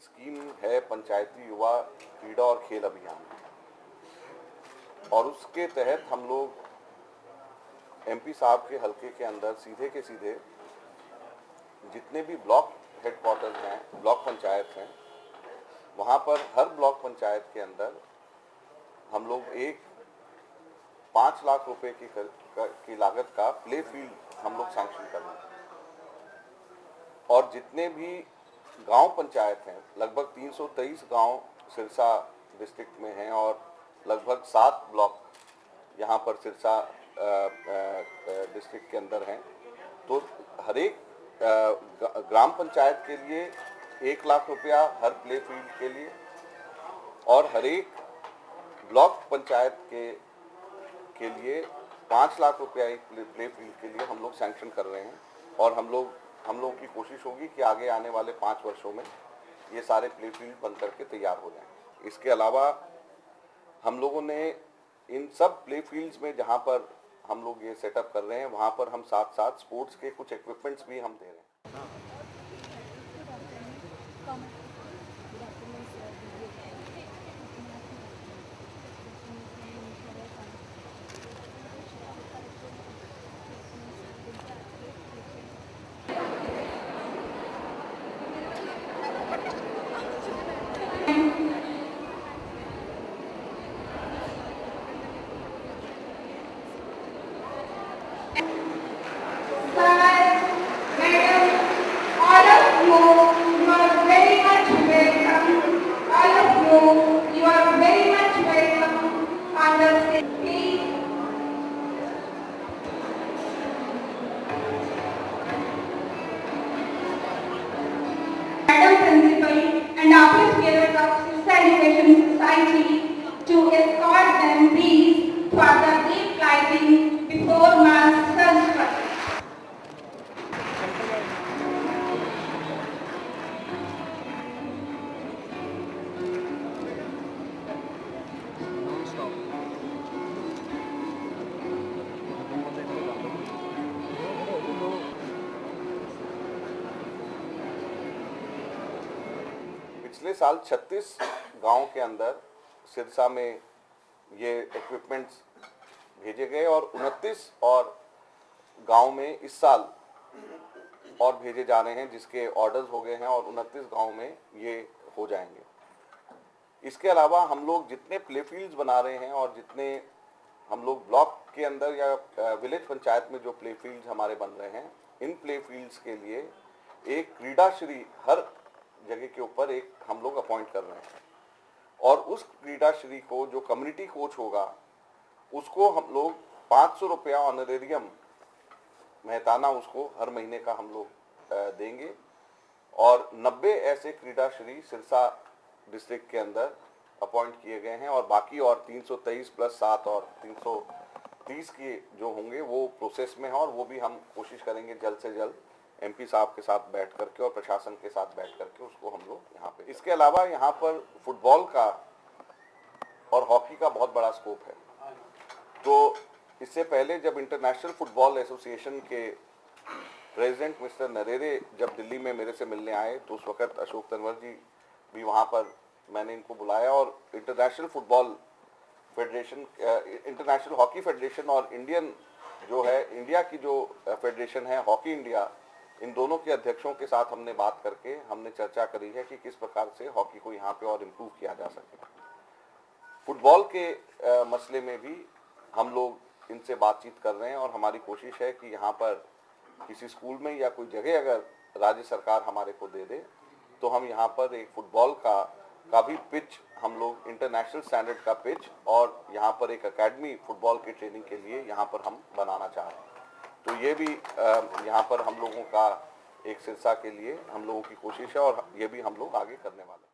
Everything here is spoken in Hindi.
स्कीम है पंचायती युवा क्रीड़ा और खेल अभियान, और उसके तहत हम लोग एमपी साहब के हलके के अंदर सीधे के सीधे जितने भी ब्लॉक हेडक्वार्टर्स हैं, ब्लॉक पंचायत हैं, वहाँ पर हर ब्लॉक पंचायत के अंदर हम लोग 5 लाख रुपए की लागत का प्ले फील्ड हम लोग सैंक्शन कर रहे हैं। और जितने भी गांव पंचायत हैं, लगभग 323 गांव सिरसा डिस्ट्रिक्ट में हैं और लगभग 7 ब्लॉक यहाँ पर सिरसा डिस्ट्रिक्ट के अंदर हैं। तो हर एक ग्राम पंचायत के लिए 1 लाख रुपया हर प्ले फील्ड के लिए, और हर एक ब्लॉक पंचायत के लिए 5 लाख रुपया एक प्ले फील्ड के लिए हम लोग सैंक्शन कर रहे हैं। और हम लोगों की कोशिश होगी कि आगे आने वाले 5 वर्षों में ये सारे प्ले फील्ड बन करके तैयार हो जाएं। इसके अलावा हम लोगों ने इन सब प्ले फील्ड्स में जहां पर हम लोग ये सेटअप कर रहे हैं, वहां पर हम साथ साथ स्पोर्ट्स के कुछ इक्विपमेंट्स भी हम दे रहे हैं। And office bearers of Sirsa Education Society to escort them please for the deep lighting before mass sunset. पिछले साल 36 गांव के अंदर सिरसा में ये इक्विपमेंट्स भेजे गए और 29 और गांव में इस साल और भेजे जा रहे हैं, जिसके ऑर्डर्स हो गए हैं और 29 गांव में ये हो जाएंगे। इसके अलावा हम लोग जितने प्ले फील्ड्स बना रहे हैं और जितने हम लोग ब्लॉक के अंदर या विलेज पंचायत में जो प्ले फील्ड्स हमारे बन रहे हैं, इन प्ले फील्ड्स के लिए एक क्रीडाश्री हर जगह के ऊपर एक हम लोग अपॉइंट कर रहे हैं। और उस क्रीडाश्री को जो कम्युनिटी कोच होगा उसको हम लोग 500 रुपया ऑनरेरियम मेहताना उसको हर महीने का हम लोग देंगे। और 90 ऐसे क्रीडाश्री सिरसा डिस्ट्रिक्ट के अंदर अपॉइंट किए गए हैं, और बाकी और 323 प्लस 7 और 330 के जो होंगे वो प्रोसेस में है, और वो भी हम कोशिश करेंगे जल्द से जल्द एमपी साहब के साथ बैठ करके और प्रशासन के साथ बैठ करके उसको हम लोग यहाँ पे। इसके अलावा यहाँ पर फुटबॉल का और हॉकी का बहुत बड़ा स्कोप है। तो इससे पहले जब इंटरनेशनल फुटबॉल एसोसिएशन के प्रेसिडेंट मिस्टर नरेरे जब दिल्ली में मेरे से मिलने आए, तो उस वक्त अशोक तंवर जी भी वहाँ पर, मैंने इनको बुलाया और international football federation, international hockey federation और इंडियन जो है इंडिया की जो फेडरेशन है हॉकी इंडिया, इन दोनों के अध्यक्षों के साथ हमने बात करके हमने चर्चा करी है कि किस प्रकार से हॉकी को यहाँ पे और इम्प्रूव किया जा सके। फुटबॉल के मसले में भी हम लोग इनसे बातचीत कर रहे हैं, और हमारी कोशिश है कि यहाँ पर किसी स्कूल में या कोई जगह अगर राज्य सरकार हमारे को दे दे, तो हम यहाँ पर एक फुटबॉल का भी पिच, हम लोग इंटरनेशनल स्टैंडर्ड का पिच, और यहाँ पर एक एकेडमी फुटबॉल की ट्रेनिंग के लिए यहाँ पर हम बनाना चाह रहे हैं। तो ये भी यहाँ पर हम लोगों का एक सिरसा के लिए हम लोगों की कोशिश है, और ये भी हम लोग आगे करने वाले हैं।